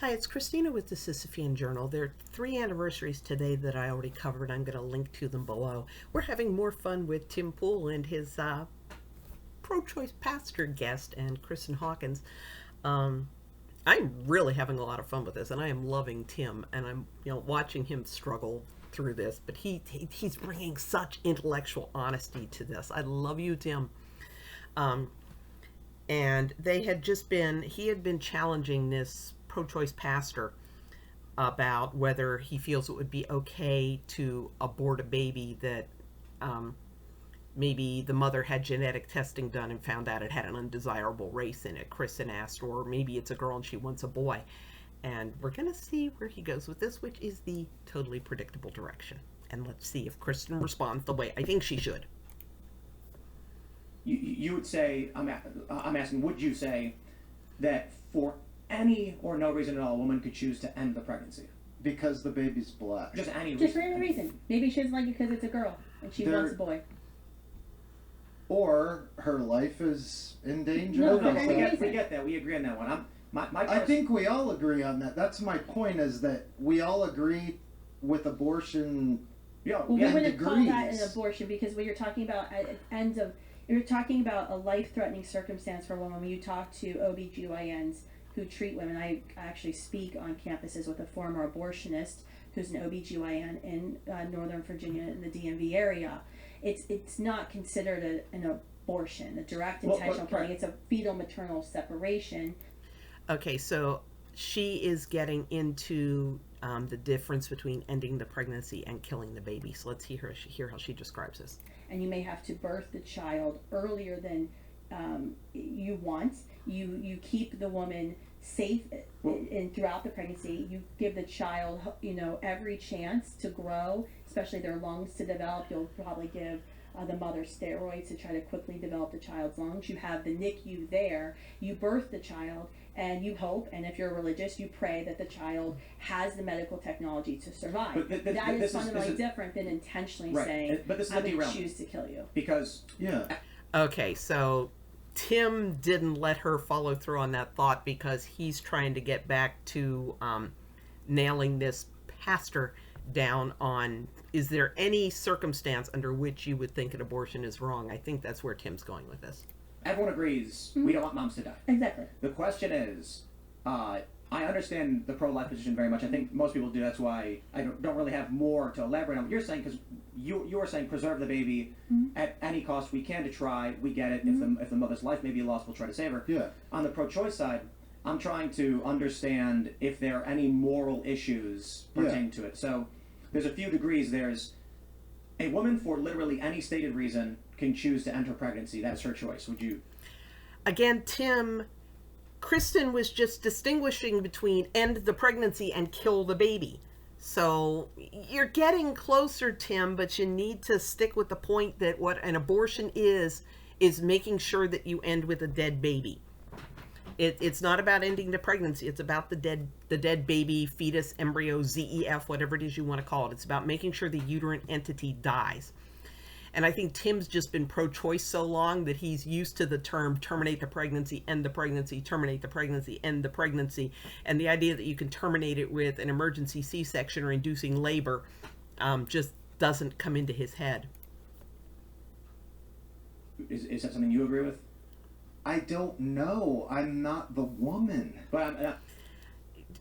Hi, it's Christina with the Sisyphean Journal. There are 3 anniversaries today that I already covered. I'm going to link to them below. We're having more fun with Tim Pool and his pro-choice pastor guest and Kristen Hawkins. Um, I'm really having a lot of fun with this, and I am loving Tim, and I'm watching him struggle through this. But he's bringing such intellectual honesty to this. I love you, Tim. Um, and he had been challenging this pro-choice pastor about whether he feels it would be okay to abort a baby that um, maybe the mother had genetic testing done and found out it had an undesirable race in it. Kristen asked, or maybe it's a girl and she wants a boy. And we're going to see where he goes with this, which is the totally predictable direction. And let's see if Kristen responds the way I think she should. You would say, I'm asking, would you say that for any or no reason at all, a woman could choose to end the pregnancy? Because the baby's black. Just any reason. Just for any reason. Maybe she doesn't like it because it's a girl and she wants a boy. Or her life is in danger. No, we get that. We agree on that one. I think we all agree on that. That's my point, is that we all agree with abortion. Well, we wouldn't call that an abortion, because when you're talking about you're talking about a life-threatening circumstance for a woman. When you talk to OBGYNs who treat women, I actually speak on campuses with a former abortionist who's an OBGYN in Northern Virginia in the DMV area. It's not considered an abortion, a direct intentional killing. It's a fetal-maternal separation. Okay, so she is getting into the difference between ending the pregnancy and killing the baby. So let's hear how she describes this. And you may have to birth the child earlier than you want. You keep the woman safe throughout the pregnancy. You give the child, every chance to grow, especially their lungs to develop. You'll probably give the mother steroids to try to quickly develop the child's lungs. You have the NICU there. You birth the child, and you hope, and if you're religious, you pray that the child has the medical technology to survive. That is fundamentally different than intentionally saying, I'm going to choose to kill you. Because, Okay, so Tim didn't let her follow through on that thought because he's trying to get back to nailing this pastor down on, is there any circumstance under which you would think an abortion is wrong? I think that's where Tim's going with this. everyone agrees we don't want moms to die. Exactly. The question is, I understand the pro-life position very much. I think most people do. That's why I don't really have more to elaborate on what you're saying, because you are saying preserve the baby at any cost we can to try. We get it. If the mother's life may be lost, we'll try to save her. Yeah. On the pro-choice side, I'm trying to understand if there are any moral issues pertaining to it. So there's a few degrees. There's a woman, for literally any stated reason, can choose to end her pregnancy. That's her choice. Would you? Again, Tim, Kristen was just distinguishing between end the pregnancy and kill the baby. So you're getting closer, Tim, but you need to stick with the point that what an abortion is making sure that you end with a dead baby. It's not about ending the pregnancy. It's about the dead baby, fetus, embryo, ZEF, whatever it is you want to call it. It's about making sure the uterine entity dies. And I think Tim's just been pro-choice so long that he's used to the term terminate the pregnancy, end the pregnancy, terminate the pregnancy, end the pregnancy. And the idea that you can terminate it with an emergency C-section or inducing labor just doesn't come into his head. Is that something you agree with? I don't know. I'm not the woman. But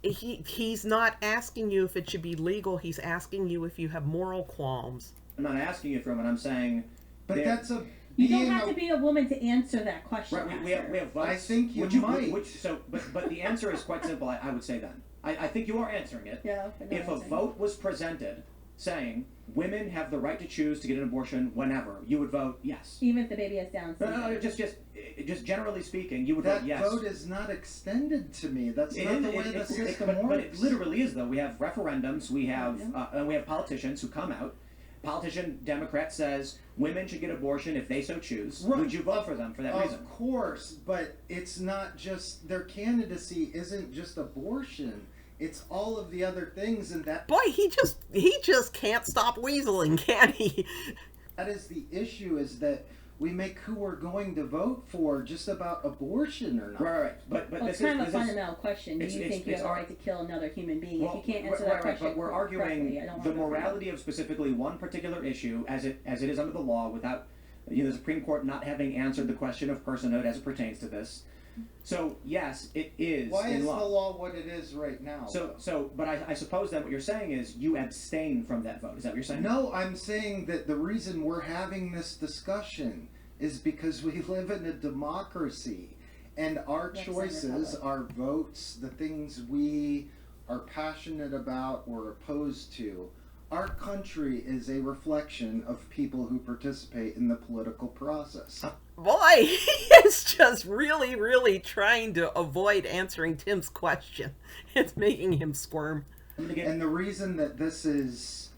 He's not asking you if it should be legal. He's asking you if you have moral qualms. I'm not asking you from it. I'm saying... But that's a... You don't have to be a woman to answer that question. Right, we have votes. I think you might. But the answer is quite simple, I would say then. I think you are answering it. Yeah. If a vote was presented saying women have the right to choose to get an abortion whenever, you would vote yes. Even if the baby has Down syndrome. No, just generally speaking, you would vote yes. That vote is not extended to me. That's not the way the system works. But it literally is, though. We have referendums. We have and we have politicians who come out. Democrat says women should get abortion if they so choose. Right. Would you vote for them for that reason? Of course, but it's not just, their candidacy isn't just abortion. It's all of the other things, and that... Boy, he just can't stop weaseling, can he? That is the issue, is that We make who we're going to vote for just about abortion or not. Right. But Well, this it's kind of a is fundamental question. Do you think you have the right to kill another human being? well, If you can't answer that question but we're correctly, arguing I don't want the to go for that. morality of specifically one particular issue as it is under the law without the Supreme Court not having answered the question of personhood as it pertains to this. So yes, it is. Why in is law. the law what it is right now? But I suppose then what you're saying is you abstain from that vote. Is that what you're saying? No, I'm saying that the reason we're having this discussion is because we live in a democracy, and our choices, our votes, the things we are passionate about or opposed to, our country is a reflection of people who participate in the political process. Boy, he is just really, really trying to avoid answering Tim's question. It's making him squirm. And the reason that this is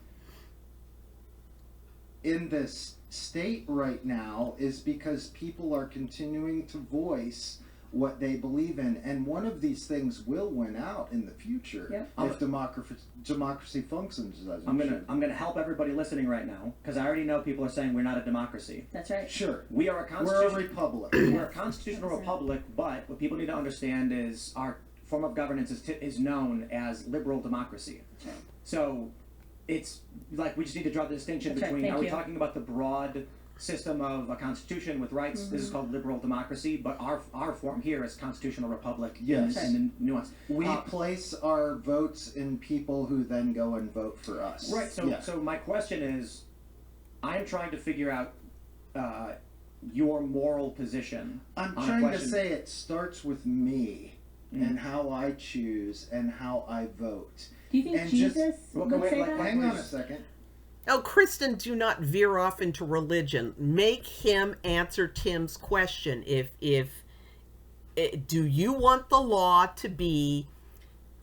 in this state right now is because people are continuing to voice what they believe in, and one of these things will win out in the future if democracy functions as it should. I'm gonna help everybody listening right now because I already know people are saying we're not a democracy. That's right. Sure, We are a we're a republic. We're a constitutional republic, but what people need to understand is our form of governance is known as liberal democracy. That's right. So it's like we just need to draw the distinction That's right, between, thank are we you. talking about the broad system of a constitution with rights? This is called liberal democracy, but our form here is constitutional republic. Yes. And the nuance. We place our votes in people who then go and vote for us. Right. So my question is, I'm trying to figure out your moral position. I'm on a trying to question. say it starts with me and how I choose and how I vote. Do you think And Jesus Well, would wait, say like, that? Hang on a second. Oh, Kristen, do not veer off into religion. Make him answer Tim's question. Do you want the law to be,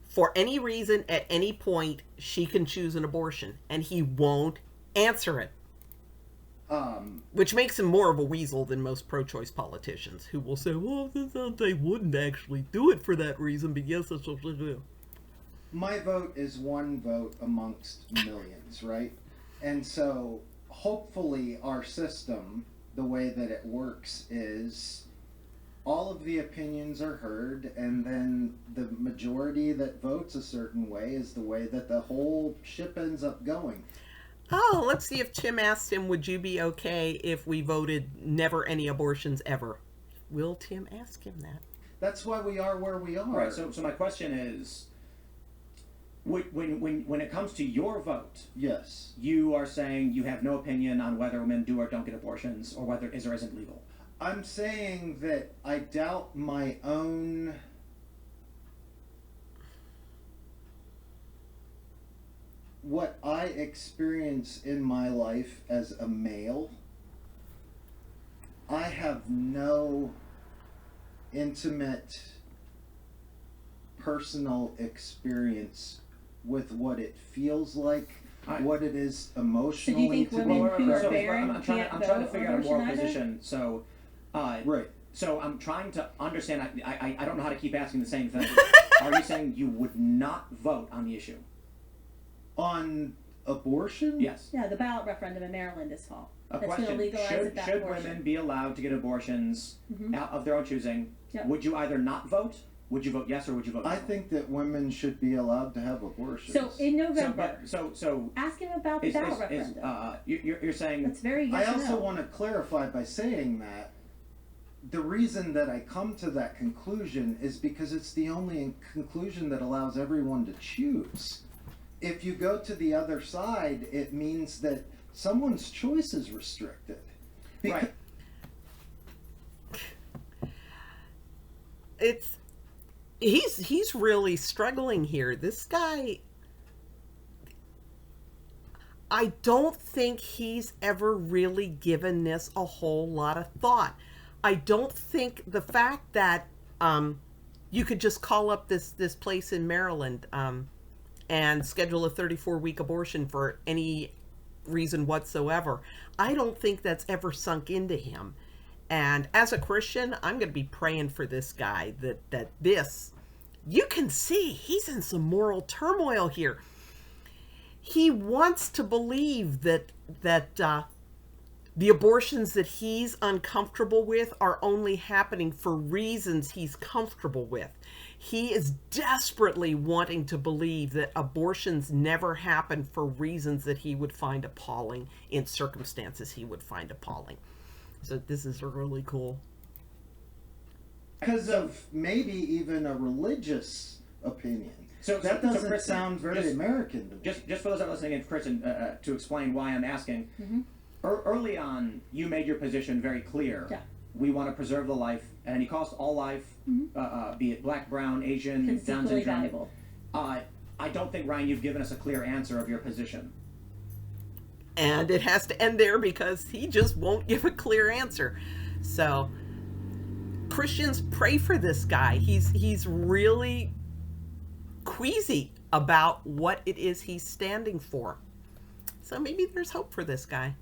for any reason, at any point, she can choose an abortion? And he won't answer it. Which makes him more of a weasel than most pro-choice politicians, who will say, well, they wouldn't actually do it for that reason, but yes, that's what they do. My vote is one vote amongst millions, right? And so hopefully our system, the way that it works is all of the opinions are heard, and then the majority that votes a certain way is the way that the whole ship ends up going. Oh, let's see if Tim asked him, would you be okay if we voted never any abortions ever? Will Tim ask him that? That's why we are where we are. Right. So my question is, when it comes to your vote, Yes. you are saying you have no opinion on whether women do or don't get abortions, or whether it is or isn't legal. I'm saying that I doubt my own what I experience in my life as a male. I have no intimate personal experience with what it feels like, what it is emotionally think to women be who are pregnant. barren I'm trying can't to vote figure out a moral abortion either? position. So, Right. So I'm trying to understand. I don't know how to keep asking the same thing. Are you saying you would not vote on the issue? On abortion? Yes. Yeah, the ballot referendum in Maryland this fall. A That's going to question: legalize Should that should abortion. women be allowed to get abortions out of their own choosing? Yep. Would you either not vote? Would you vote yes, or would you vote no? I think that women should be allowed to have abortions. So in November, So ask him about the ballot referendum. you're saying That's very I yes or also no. want to clarify by saying that the reason that I come to that conclusion is because it's the only conclusion that allows everyone to choose. If you go to the other side, it means that someone's choice is restricted. right? He's really struggling here. This guy, I don't think he's ever really given this a whole lot of thought. I don't think the fact that you could just call up this place in Maryland and schedule a 34-week abortion for any reason whatsoever, I don't think that's ever sunk into him. And as a Christian, I'm going to be praying for this guy that you can see he's in some moral turmoil here. He wants to believe that The abortions that he's uncomfortable with are only happening for reasons he's comfortable with. He is desperately wanting to believe that abortions never happen for reasons that he would find appalling, in circumstances he would find appalling. So this is really cool. Because of maybe even a religious opinion. So That so doesn't Kristen, sound very just- American to me. Just for those that are listening, and Kristen, to explain why I'm asking. Early on, you made your position very clear. Yeah. We want to preserve the life at any cost, all life, be it black, brown, Asian, It's Down equally syndrome. valuable. I don't think, Ryan, you've given us a clear answer of your position. And it has to end there because he just won't give a clear answer. So Christians, pray for this guy. He's really queasy about what it is he's standing for. So maybe there's hope for this guy.